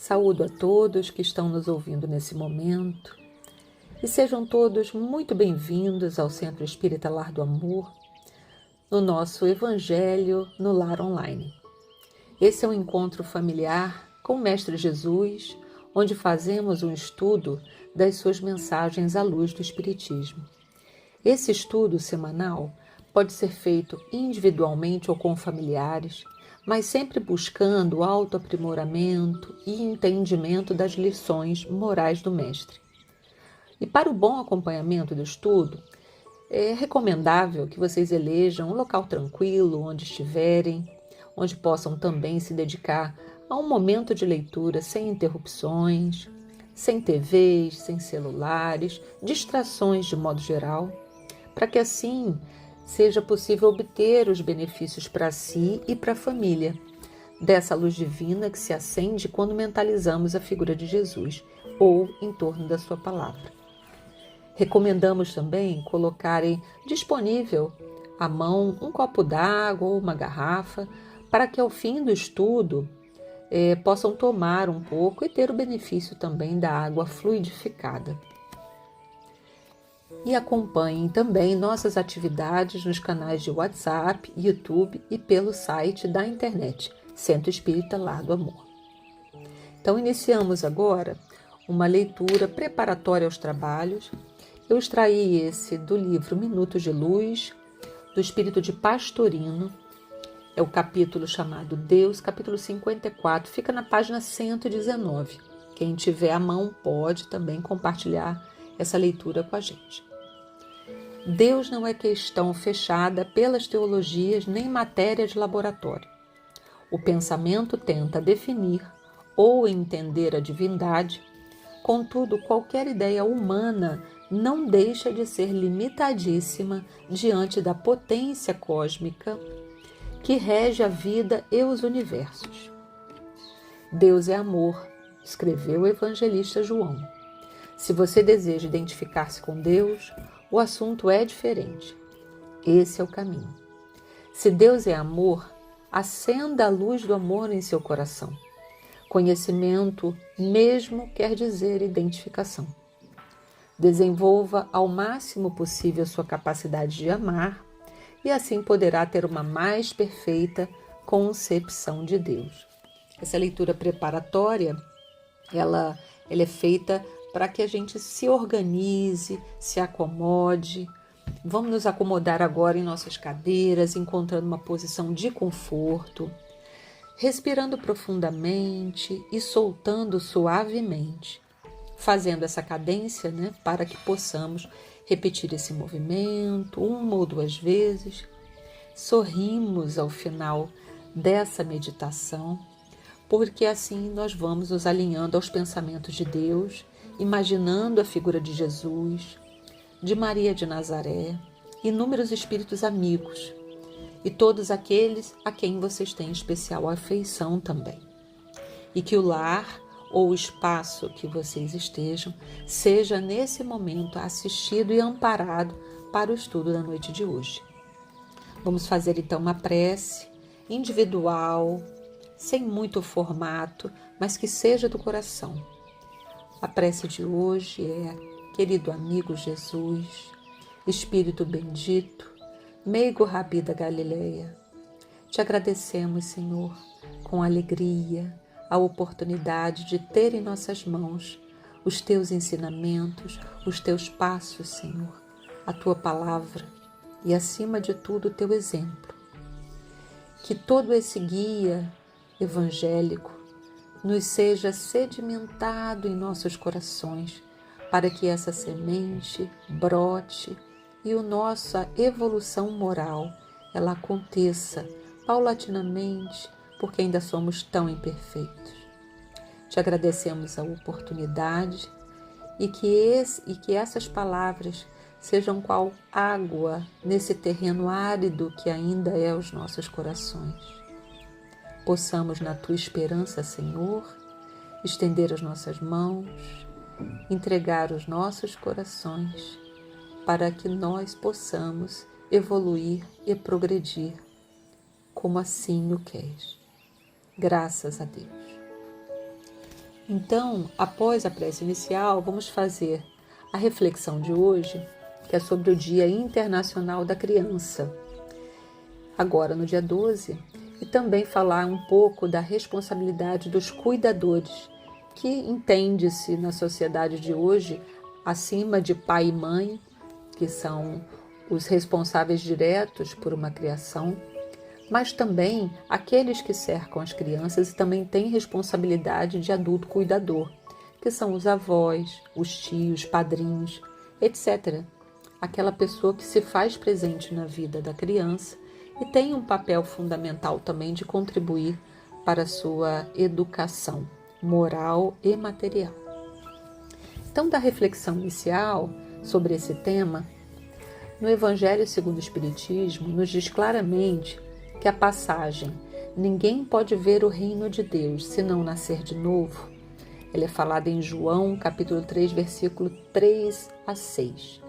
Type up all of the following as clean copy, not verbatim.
Saúdo a todos que estão nos ouvindo nesse momento e sejam todos muito bem-vindos ao Centro Espírita Lar do Amor, no nosso Evangelho no Lar Online. Esse é um encontro familiar com o Mestre Jesus, onde fazemos um estudo das suas mensagens à luz do Espiritismo. Esse estudo semanal pode ser feito individualmente ou com familiares, mas sempre buscando o autoaprimoramento e entendimento das lições morais do Mestre. E para o bom acompanhamento do estudo, é recomendável que vocês elejam um local tranquilo onde estiverem, onde possam também se dedicar a um momento de leitura sem interrupções, sem TVs, sem celulares, distrações de modo geral, para que assim seja possível obter os benefícios para si e para a família, dessa luz divina que se acende quando mentalizamos a figura de Jesus ou em torno da sua palavra. Recomendamos também colocarem disponível à mão um copo d'água ou uma garrafa para que ao fim do estudo possam tomar um pouco e ter o benefício também da água fluidificada. E acompanhem também nossas atividades nos canais de WhatsApp, YouTube e pelo site da internet, Centro Espírita Lar do Amor. Então, iniciamos agora uma leitura preparatória aos trabalhos. Eu extraí esse do livro Minutos de Luz, do Espírito de Pastorino. É o capítulo chamado Deus, capítulo 54, fica na página 119. Quem tiver à mão pode também compartilhar essa leitura com a gente. Deus não é questão fechada pelas teologias nem matéria de laboratório. O pensamento tenta definir ou entender a divindade, contudo, qualquer ideia humana não deixa de ser limitadíssima diante da potência cósmica que rege a vida e os universos. Deus é amor, escreveu o evangelista João. Se você deseja identificar-se com Deus, o assunto é diferente. Esse é o caminho. Se Deus é amor, acenda a luz do amor em seu coração. Conhecimento mesmo quer dizer identificação. Desenvolva ao máximo possível sua capacidade de amar e assim poderá ter uma mais perfeita concepção de Deus. Essa leitura preparatória, ela é feita para que a gente se organize, se acomode. Vamos nos acomodar agora em nossas cadeiras, encontrando uma posição de conforto, respirando profundamente e soltando suavemente, fazendo essa cadência, para que possamos repetir esse movimento uma ou duas vezes. Sorrimos ao final dessa meditação, porque assim nós vamos nos alinhando aos pensamentos de Deus, imaginando a figura de Jesus, de Maria de Nazaré, inúmeros espíritos amigos e todos aqueles a quem vocês têm especial afeição também. E que o lar ou o espaço que vocês estejam seja nesse momento assistido e amparado para o estudo da noite de hoje. Vamos fazer então uma prece individual, sem muito formato, mas que seja do coração. A prece de hoje é: querido amigo Jesus, Espírito bendito, meigo Rabi da Galileia, te agradecemos, Senhor, com alegria, a oportunidade de ter em nossas mãos os teus ensinamentos, os teus passos, Senhor, a tua palavra e, acima de tudo, o teu exemplo. Que todo esse guia evangélico nos seja sedimentado em nossos corações, para que essa semente brote e a nossa evolução moral ela aconteça paulatinamente, porque ainda somos tão imperfeitos. Te agradecemos a oportunidade e que essas palavras sejam qual água nesse terreno árido que ainda é os nossos corações. Possamos, na tua esperança, Senhor, estender as nossas mãos, entregar os nossos corações, para que nós possamos evoluir e progredir, como assim o queres. Graças a Deus. Então, após a prece inicial, vamos fazer a reflexão de hoje, que é sobre o Dia Internacional da Criança, agora no dia 12, e também falar um pouco da responsabilidade dos cuidadores, que entende-se na sociedade de hoje acima de pai e mãe, que são os responsáveis diretos por uma criação, mas também aqueles que cercam as crianças e também têm responsabilidade de adulto cuidador, que são os avós, os tios, padrinhos, etc. Aquela pessoa que se faz presente na vida da criança e tem um papel fundamental também de contribuir para a sua educação moral e material. Então, da reflexão inicial sobre esse tema, no Evangelho segundo o Espiritismo, nos diz claramente que a passagem "Ninguém pode ver o reino de Deus se não nascer de novo", ela é falada em João, capítulo 3, versículo 3 a 6.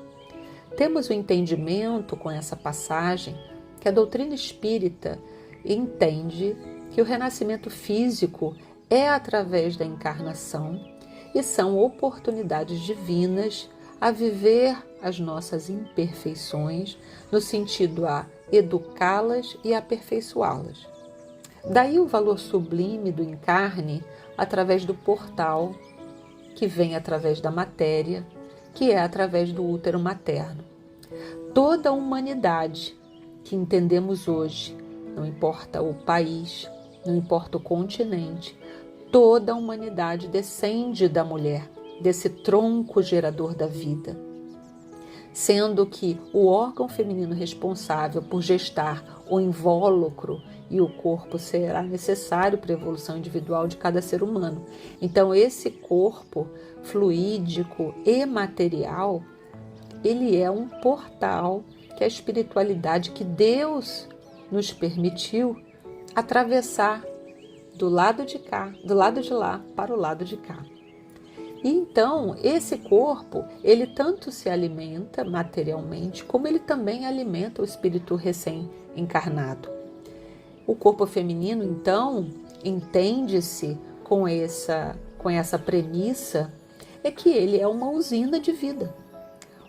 Temos o entendimento com essa passagem que a doutrina espírita entende que o renascimento físico é através da encarnação e são oportunidades divinas a viver as nossas imperfeições, no sentido a educá-las e aperfeiçoá-las. Daí o valor sublime do encarne através do portal, que vem através da matéria, que é através do útero materno. Toda a humanidade que entendemos hoje, não importa o país, não importa o continente, toda a humanidade descende da mulher, desse tronco gerador da vida. Sendo que o órgão feminino responsável por gestar o invólucro e o corpo será necessário para a evolução individual de cada ser humano. Então, esse corpo fluídico e material, ele é um portal que a espiritualidade que Deus nos permitiu atravessar do lado de cá, do lado de lá para o lado de cá. E então, esse corpo, ele tanto se alimenta materialmente, como ele também alimenta o espírito recém-encarnado. O corpo feminino, então, entende-se com essa premissa, é que ele é uma usina de vida,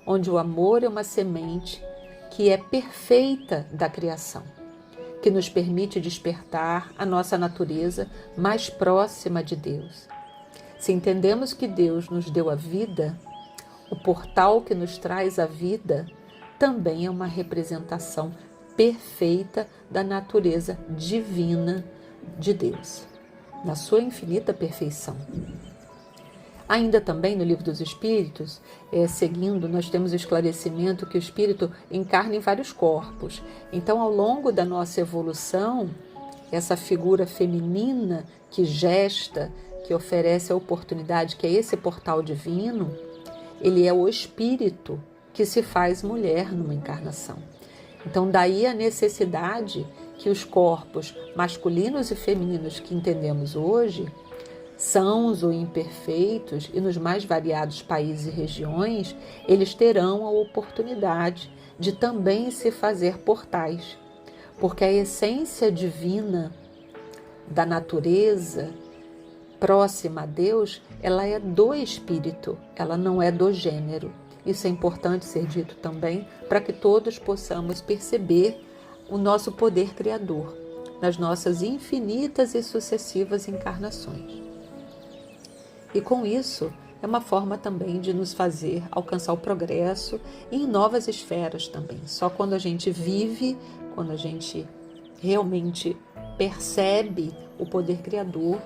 onde o amor é uma semente que é perfeita da criação, que nos permite despertar a nossa natureza mais próxima de Deus. Se entendemos que Deus nos deu a vida, o portal que nos traz a vida também é uma representação perfeita da natureza divina de Deus, na sua infinita perfeição. Ainda também no Livro dos Espíritos, seguindo, nós temos o esclarecimento que o espírito encarna em vários corpos. Então, ao longo da nossa evolução, essa figura feminina que gesta, que oferece a oportunidade, que é esse portal divino, ele é o espírito que se faz mulher numa encarnação. Então, daí a necessidade que os corpos masculinos e femininos que entendemos hoje, sãos ou imperfeitos, e nos mais variados países e regiões, eles terão a oportunidade de também se fazer portais, porque a essência divina da natureza próxima a Deus, ela é do espírito, ela não é do gênero. Isso é importante ser dito também, para que todos possamos perceber o nosso poder criador nas nossas infinitas e sucessivas encarnações. E com isso, é uma forma também de nos fazer alcançar o progresso em novas esferas também. Só quando a gente vive, quando a gente realmente percebe o poder criador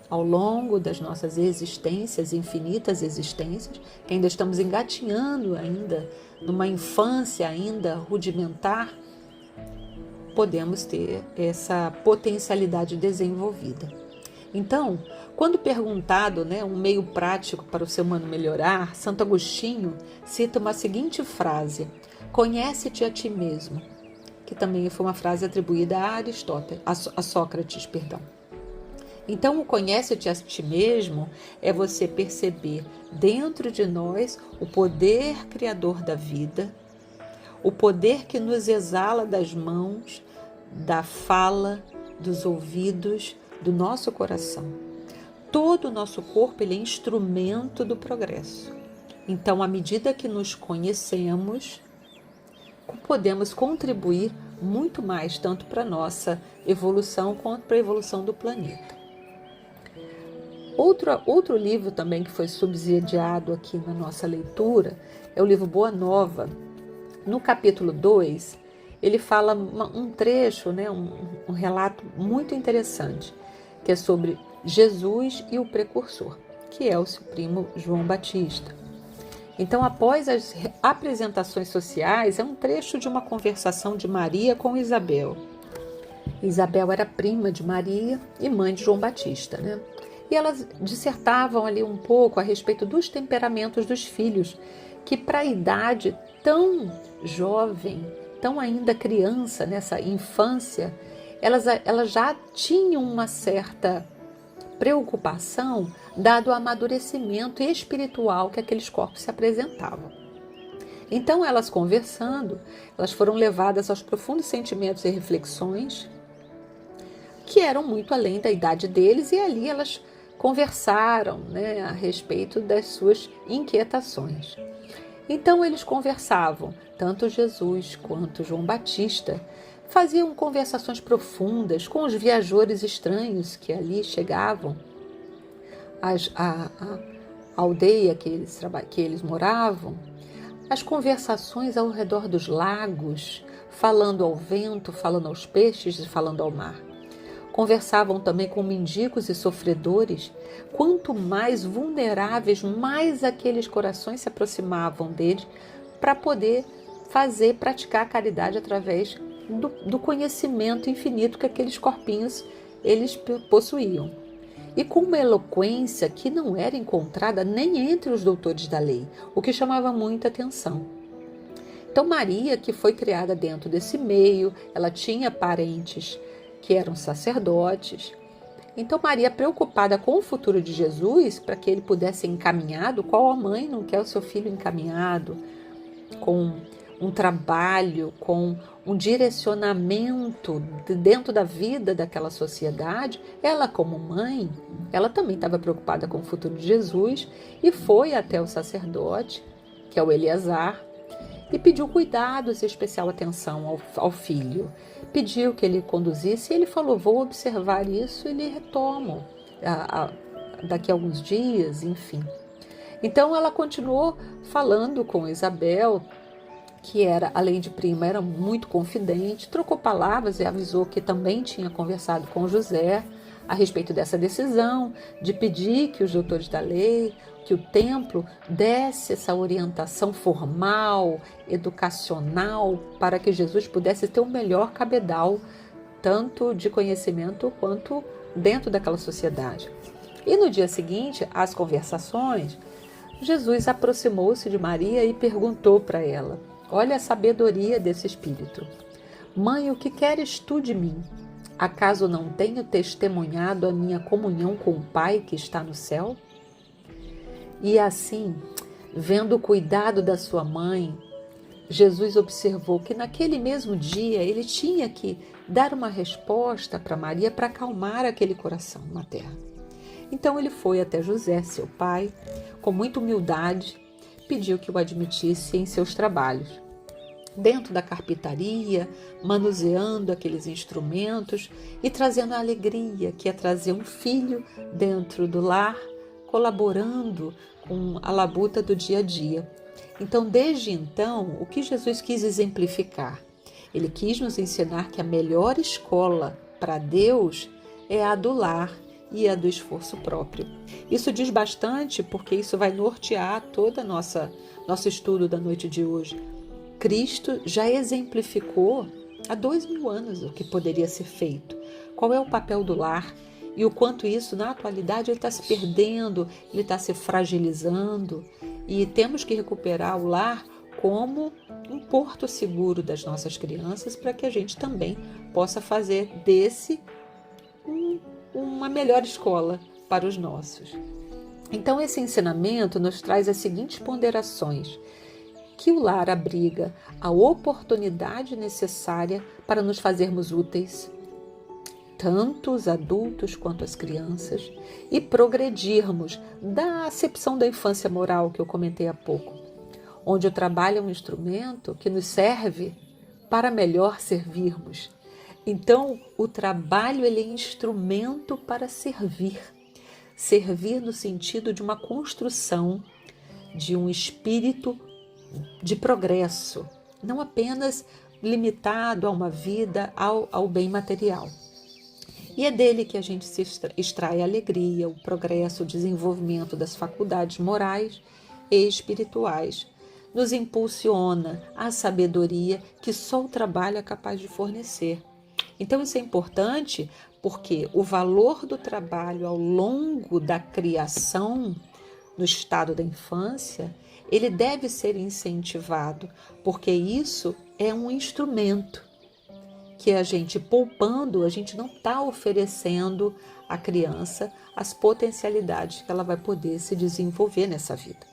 ao longo das nossas existências, infinitas existências, que ainda estamos engatinhando ainda, numa infância ainda rudimentar, podemos ter essa potencialidade desenvolvida. Então, quando perguntado, um meio prático para o ser humano melhorar, Santo Agostinho cita uma seguinte frase: "Conhece-te a ti mesmo", que também foi uma frase atribuída a Aristóteles, a Sócrates, perdão. Então, o conhece-te a ti mesmo é você perceber dentro de nós o poder criador da vida, o poder que nos exala das mãos, da fala, dos ouvidos, do nosso coração. todo o nosso corpo ele é instrumento do progresso. Então, à medida que nos conhecemos, podemos contribuir muito mais, tanto para a nossa evolução quanto para a evolução do planeta. Outro livro também que foi subsidiado aqui na nossa leitura é o livro Boa Nova. No capítulo 2, ele fala um trecho, um relato muito interessante, que é sobre Jesus e o precursor, que é o seu primo João Batista. Então, após as apresentações sociais, é um trecho de uma conversação de Maria com Isabel. Isabel era prima de Maria e mãe de João Batista, E elas dissertavam ali um pouco a respeito dos temperamentos dos filhos, que para a idade tão jovem, tão ainda criança, nessa infância, elas já tinham uma certa preocupação, dado o amadurecimento espiritual que aqueles corpos se apresentavam. Então, elas conversando, elas foram levadas aos profundos sentimentos e reflexões que eram muito além da idade deles, e ali elas conversaram a respeito das suas inquietações. Então, eles conversavam, tanto Jesus quanto João Batista, faziam conversações profundas com os viajores estranhos que ali chegavam, a aldeia que eles moravam, as conversações ao redor dos lagos, falando ao vento, falando aos peixes e falando ao mar. Conversavam também com mendigos e sofredores. Quanto mais vulneráveis, mais aqueles corações se aproximavam deles para poder praticar a caridade através do conhecimento infinito que aqueles corpinhos eles possuíam. E com uma eloquência que não era encontrada nem entre os doutores da lei, o que chamava muita atenção. Então Maria, que foi criada dentro desse meio, ela tinha parentes que eram sacerdotes. Então Maria, preocupada com o futuro de Jesus, para que ele pudesse ser encaminhado, qual a mãe não quer o seu filho encaminhado, com um trabalho, com um direcionamento dentro da vida daquela sociedade? Ela, como mãe, ela também estava preocupada com o futuro de Jesus e foi até o sacerdote, que é o Eleazar, e pediu cuidados e especial atenção ao filho. Pediu que ele conduzisse e ele falou: vou observar isso e lhe retomo daqui a alguns dias, enfim. Então ela continuou falando com Isabel, que era, além de prima, era muito confidente, trocou palavras e avisou que também tinha conversado com José a respeito dessa decisão, de pedir que os doutores da lei, que o templo desse essa orientação formal, educacional, para que Jesus pudesse ter o melhor cabedal, tanto de conhecimento quanto dentro daquela sociedade. E no dia seguinte, às conversações, Jesus aproximou-se de Maria e perguntou para ela: olha a sabedoria desse espírito. Mãe, o que queres tu de mim? Acaso não tenho testemunhado a minha comunhão com o Pai que está no céu? E assim, vendo o cuidado da sua mãe, Jesus observou que naquele mesmo dia ele tinha que dar uma resposta para Maria para acalmar aquele coração materno. Então ele foi até José, seu pai, com muita humildade, pediu que o admitisse em seus trabalhos. Dentro da carpintaria, manuseando aqueles instrumentos e trazendo a alegria que é trazer um filho dentro do lar, colaborando com a labuta do dia a dia. Então, desde então, o que Jesus quis exemplificar? Ele quis nos ensinar que a melhor escola para Deus é a do lar e a do esforço próprio. Isso diz bastante, porque isso vai nortear todo o nosso estudo da noite de hoje. Cristo já exemplificou há 2000 anos o que poderia ser feito. Qual é o papel do lar e o quanto isso, na atualidade, ele está se perdendo, ele está se fragilizando. E temos que recuperar o lar como um porto seguro das nossas crianças, para que a gente também possa fazer desse uma melhor escola para os nossos. Então, esse ensinamento nos traz as seguintes ponderações: que o lar abriga a oportunidade necessária para nos fazermos úteis, tanto os adultos quanto as crianças, e progredirmos da acepção da infância moral que eu comentei há pouco, onde o trabalho é um instrumento que nos serve para melhor servirmos. Então, o trabalho ele é instrumento para servir. Servir no sentido de uma construção de um espírito de progresso, não apenas limitado a uma vida, ao bem material. E é dele que a gente se extrai a alegria, o progresso, o desenvolvimento das faculdades morais e espirituais. Nos impulsiona a sabedoria que só o trabalho é capaz de fornecer. Então isso é importante porque o valor do trabalho ao longo da criação, no estado da infância, ele deve ser incentivado, porque isso é um instrumento que a gente poupando, a gente não está oferecendo à criança as potencialidades que ela vai poder se desenvolver nessa vida.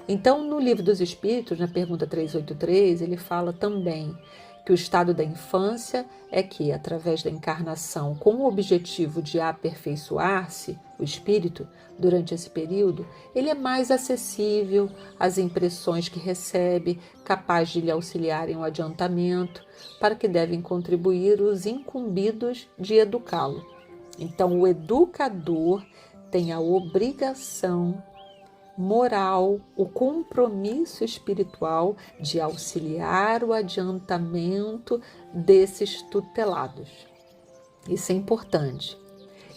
Então, no Livro dos Espíritos, na pergunta 383, ele fala também que o estado da infância é que, através da encarnação, com o objetivo de aperfeiçoar-se, o espírito, durante esse período, ele é mais acessível às impressões que recebe, capaz de lhe auxiliar em um adiantamento, para que devem contribuir os incumbidos de educá-lo. Então, o educador tem a obrigação moral, o compromisso espiritual de auxiliar o adiantamento desses tutelados. Isso é importante.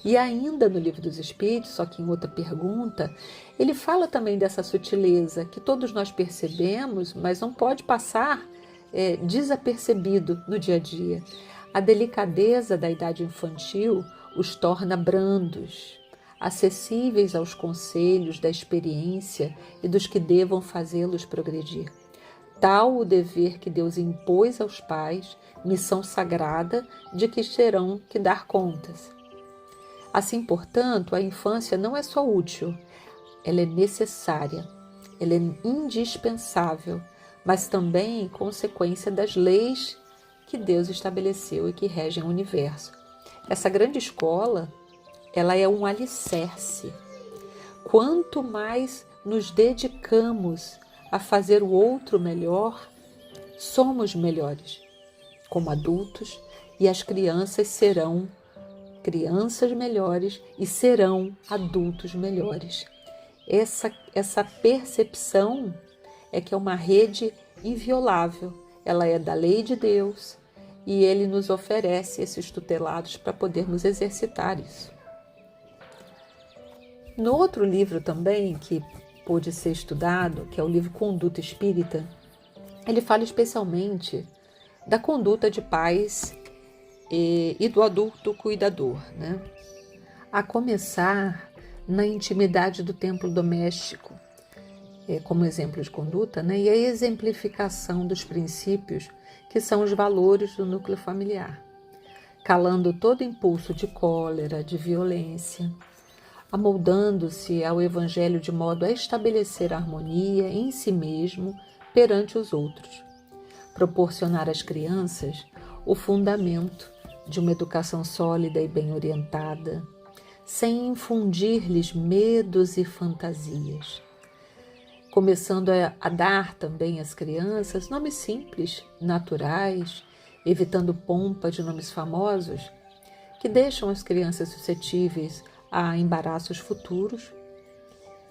E ainda no Livro dos Espíritos, só que em outra pergunta, ele fala também dessa sutileza que todos nós percebemos, mas não pode passar desapercebido no dia a dia. A delicadeza da idade infantil os torna brandos, acessíveis aos conselhos da experiência e dos que devam fazê-los progredir. Tal o dever que Deus impôs aos pais, missão sagrada de que terão que dar contas. Assim, portanto, a infância não é só útil, ela é necessária, ela é indispensável, mas também consequência das leis que Deus estabeleceu e que regem o universo. Essa grande escola, ela é um alicerce. Quanto mais nos dedicamos a fazer o outro melhor, somos melhores como adultos e as crianças serão crianças melhores e serão adultos melhores. Essa percepção é que é uma rede inviolável. Ela é da lei de Deus e Ele nos oferece esses tutelados para podermos exercitar isso. No outro livro também, que pôde ser estudado, que é o livro Conduta Espírita, ele fala especialmente da conduta de pais e do adulto cuidador, né? A começar na intimidade do templo doméstico, como exemplo de conduta, né? E a exemplificação dos princípios que são os valores do núcleo familiar, calando todo impulso de cólera, de violência, amoldando-se ao Evangelho de modo a estabelecer harmonia em si mesmo perante os outros, proporcionar às crianças o fundamento de uma educação sólida e bem orientada, sem infundir-lhes medos e fantasias, começando a dar também às crianças nomes simples, naturais, evitando pompa de nomes famosos, que deixam as crianças suscetíveis a embaraços futuros,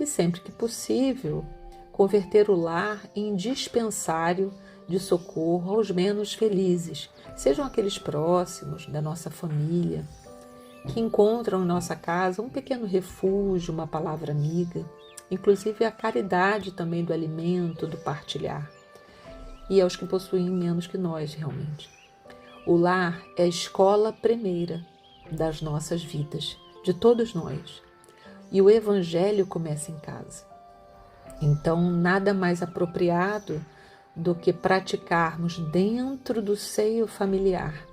e sempre que possível, converter o lar em dispensário de socorro aos menos felizes, sejam aqueles próximos da nossa família, que encontram em nossa casa um pequeno refúgio, uma palavra amiga, inclusive a caridade também do alimento, do partilhar, e aos que possuem menos que nós realmente. O lar é a escola primeira das nossas vidas, de todos nós, e o Evangelho começa em casa. Então, nada mais apropriado do que praticarmos dentro do seio familiar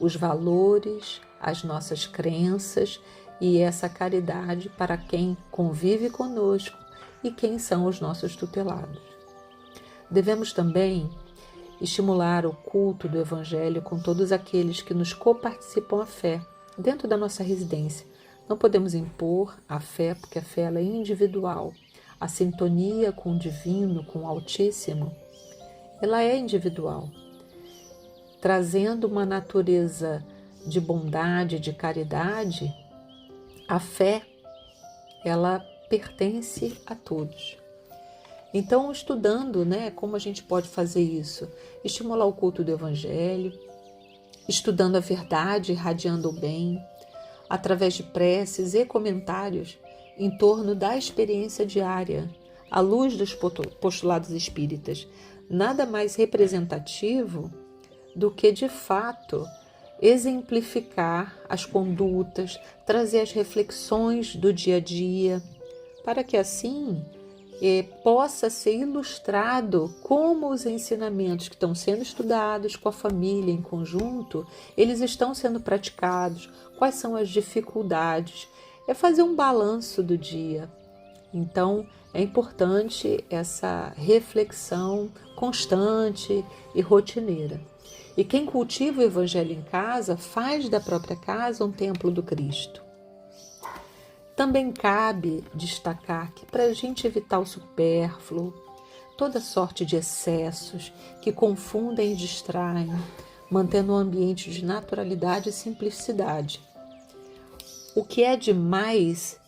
os valores, as nossas crenças e essa caridade para quem convive conosco e quem são os nossos tutelados. Devemos também estimular o culto do Evangelho com todos aqueles que nos coparticipam a fé dentro da nossa residência. Não podemos impor a fé, porque a fé ela é individual. A sintonia com o divino, com o Altíssimo, ela é individual, trazendo uma natureza de bondade, de caridade. A fé, ela pertence a todos. Então, estudando, como a gente pode fazer isso? Estimular o culto do Evangelho, estudando a verdade, irradiando o bem, através de preces e comentários em torno da experiência diária, à luz dos postulados espíritas. Nada mais representativo do que, de fato, exemplificar as condutas, trazer as reflexões do dia a dia, para que assim possa ser ilustrado como os ensinamentos que estão sendo estudados com a família em conjunto, eles estão sendo praticados, quais são as dificuldades, é fazer um balanço do dia. Então, é importante essa reflexão constante e rotineira. E quem cultiva o Evangelho em casa, faz da própria casa um templo do Cristo. Também cabe destacar que, para a gente evitar o supérfluo, toda sorte de excessos que confundem e distraem, mantendo um ambiente de naturalidade e simplicidade. O que é demais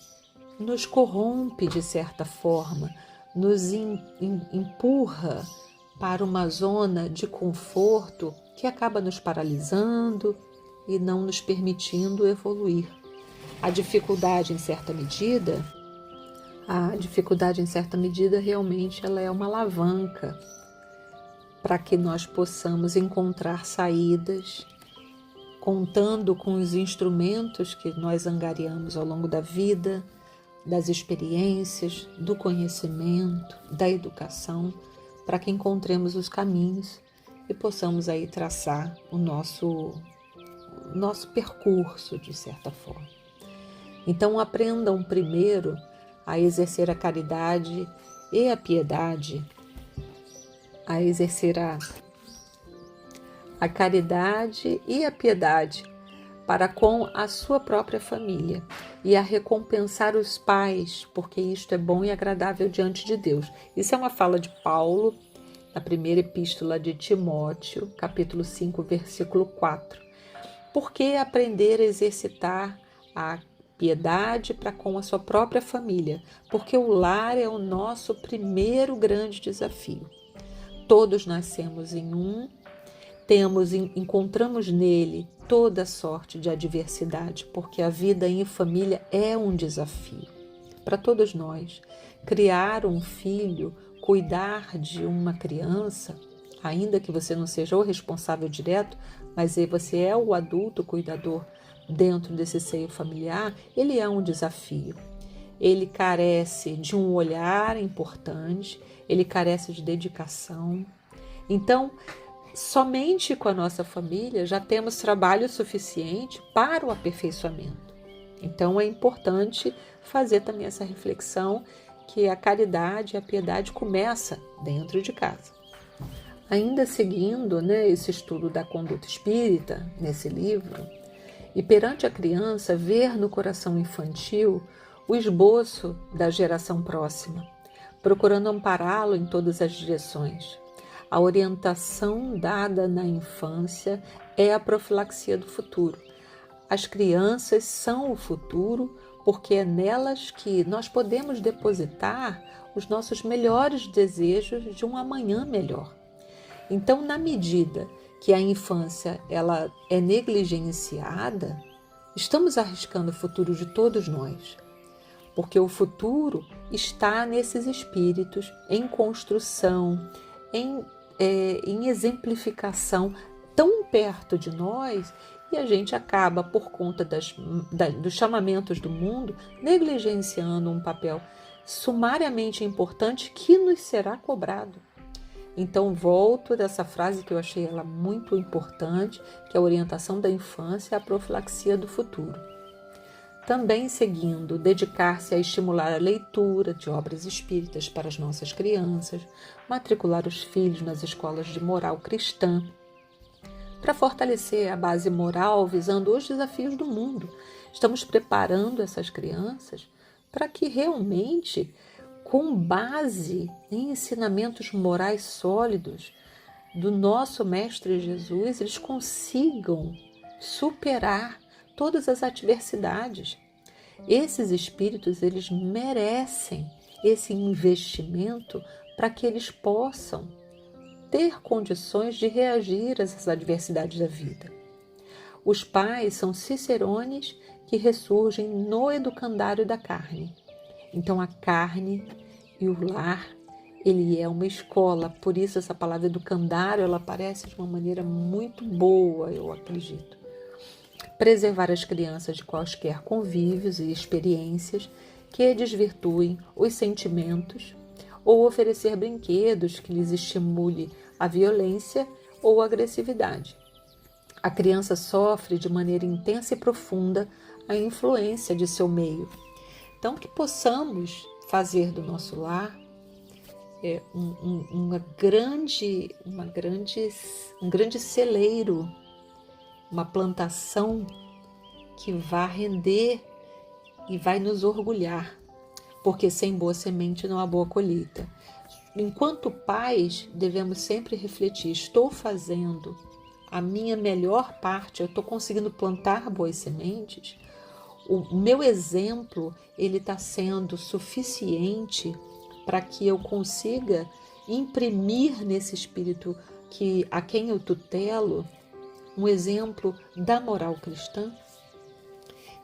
nos corrompe de certa forma, nos empurra para uma zona de conforto que acaba nos paralisando e não nos permitindo evoluir. A dificuldade em certa medida realmente ela é uma alavanca para que nós possamos encontrar saídas, contando com os instrumentos que nós angariamos ao longo da vida, das experiências, do conhecimento, da educação, para que encontremos os caminhos e possamos aí traçar o nosso percurso, de certa forma. Então, aprendam primeiro a exercer a caridade e a piedade, a exercer a caridade e a piedade para com a sua própria família e a recompensar os pais, porque isto é bom e agradável diante de Deus. Isso é uma fala de Paulo, na primeira epístola de Timóteo, capítulo 5, versículo 4. Por que aprender a exercitar a piedade para com a sua própria família? Porque o lar é o nosso primeiro grande desafio. Todos nascemos em encontramos nele toda sorte de adversidade, porque a vida em família é um desafio. Para todos nós, criar um filho, cuidar de uma criança, ainda que você não seja o responsável direto, mas você é o adulto cuidador dentro desse seio familiar, ele é um desafio. Ele carece de um olhar importante, ele carece de dedicação. Então, somente com a nossa família já temos trabalho suficiente para o aperfeiçoamento. Então, é importante fazer também essa reflexão que a caridade e a piedade começa dentro de casa. Ainda seguindo esse estudo da conduta espírita, nesse livro, e perante a criança ver no coração infantil o esboço da geração próxima, procurando ampará-lo em todas as direções. A orientação dada na infância é a profilaxia do futuro. As crianças são o futuro, porque é nelas que nós podemos depositar os nossos melhores desejos de um amanhã melhor. Então, na medida que a infância ela é negligenciada, estamos arriscando o futuro de todos nós, porque o futuro está nesses espíritos em construção, em exemplificação tão perto de nós, e a gente acaba, por conta dos chamamentos do mundo, negligenciando um papel sumariamente importante que nos será cobrado. Então, volto dessa frase que eu achei ela muito importante, que é a orientação da infância e a profilaxia do futuro. Também seguindo, dedicar-se a estimular a leitura de obras espíritas para as nossas crianças, matricular os filhos nas escolas de moral cristã, para fortalecer a base moral visando os desafios do mundo. Estamos preparando essas crianças para que realmente, com base em ensinamentos morais sólidos do nosso Mestre Jesus, eles consigam superar todas as adversidades. Esses espíritos, eles merecem esse investimento para que eles possam ter condições de reagir a essas adversidades da vida. Os pais são cicerones que ressurgem no educandário da carne. Então a carne e o lar, ele é uma escola, por isso essa palavra educandário, ela aparece de uma maneira muito boa, eu acredito. Preservar as crianças de quaisquer convívios e experiências que desvirtuem os sentimentos, ou oferecer brinquedos que lhes estimule a violência ou a agressividade. A criança sofre de maneira intensa e profunda a influência de seu meio. Então, que possamos fazer do nosso lar um grande celeiro, uma plantação que vai render e vai nos orgulhar, porque sem boa semente não há boa colheita. Enquanto pais, devemos sempre refletir: estou fazendo a minha melhor parte, eu estou conseguindo plantar boas sementes? O meu exemplo, ele está sendo suficiente para que eu consiga imprimir nesse espírito a quem eu tutelo um exemplo da moral cristã?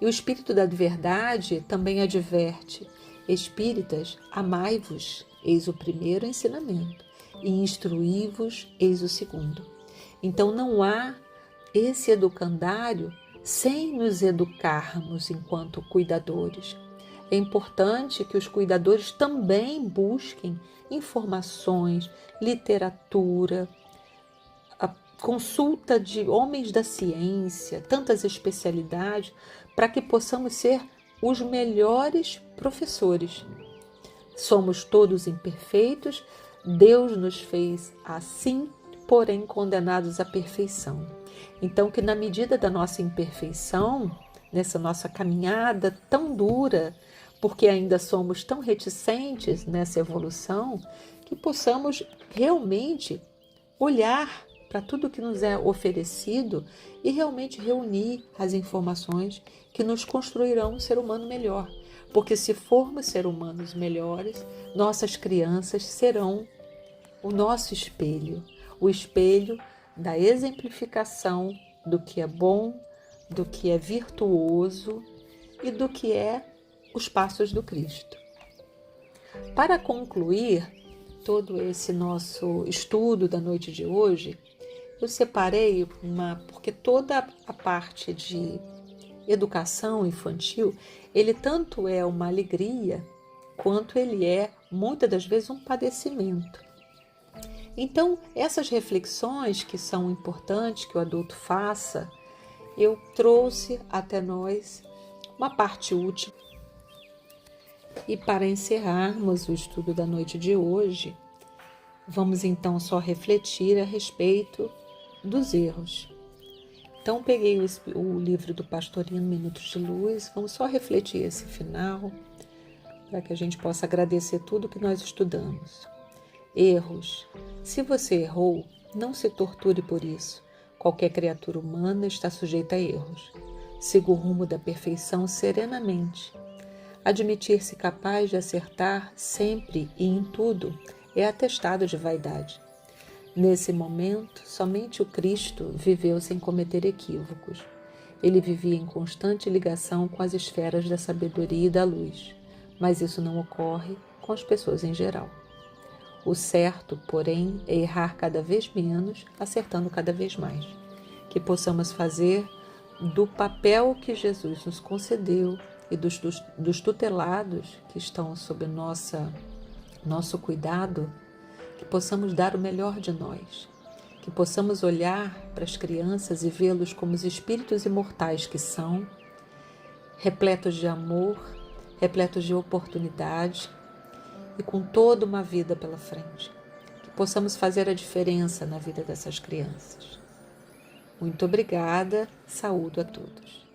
E o Espírito da Verdade também adverte: espíritas, amai-vos, eis o primeiro ensinamento, e instruí-vos, eis o segundo. Então não há esse educandário sem nos educarmos enquanto cuidadores. É importante que os cuidadores também busquem informações, literatura, a consulta de homens da ciência, tantas especialidades, para que possamos ser os melhores professores. Somos todos imperfeitos, Deus nos fez assim, porém condenados à perfeição. Então, que na medida da nossa imperfeição, nessa nossa caminhada tão dura, porque ainda somos tão reticentes nessa evolução, que possamos realmente olhar para tudo que nos é oferecido e realmente reunir as informações que nos construirão um ser humano melhor. Porque se formos seres humanos melhores, nossas crianças serão o nosso espelho, o espelho da exemplificação do que é bom, do que é virtuoso e do que é os passos do Cristo. Para concluir todo esse nosso estudo da noite de hoje, eu separei porque toda a parte de educação infantil, ele tanto é uma alegria, quanto ele é, muitas das vezes, um padecimento. Então, essas reflexões que são importantes que o adulto faça, eu trouxe até nós uma parte útil. E para encerrarmos o estudo da noite de hoje, vamos então só refletir a respeito dos erros. Então, peguei o livro do Pastorino, Minutos de Luz, vamos só refletir esse final, para que a gente possa agradecer tudo que nós estudamos. Erros. Se você errou, não se torture por isso. Qualquer criatura humana está sujeita a erros. Siga o rumo da perfeição serenamente. Admitir-se capaz de acertar sempre e em tudo é atestado de vaidade. Nesse momento, somente o Cristo viveu sem cometer equívocos. Ele vivia em constante ligação com as esferas da sabedoria e da luz, mas isso não ocorre com as pessoas em geral. O certo, porém, é errar cada vez menos, acertando cada vez mais. Que possamos fazer do papel que Jesus nos concedeu e dos tutelados que estão sob nosso cuidado, que possamos dar o melhor de nós, que possamos olhar para as crianças e vê-los como os espíritos imortais que são, repletos de amor, repletos de oportunidade e com toda uma vida pela frente. Que possamos fazer a diferença na vida dessas crianças. Muito obrigada, saúdo a todos.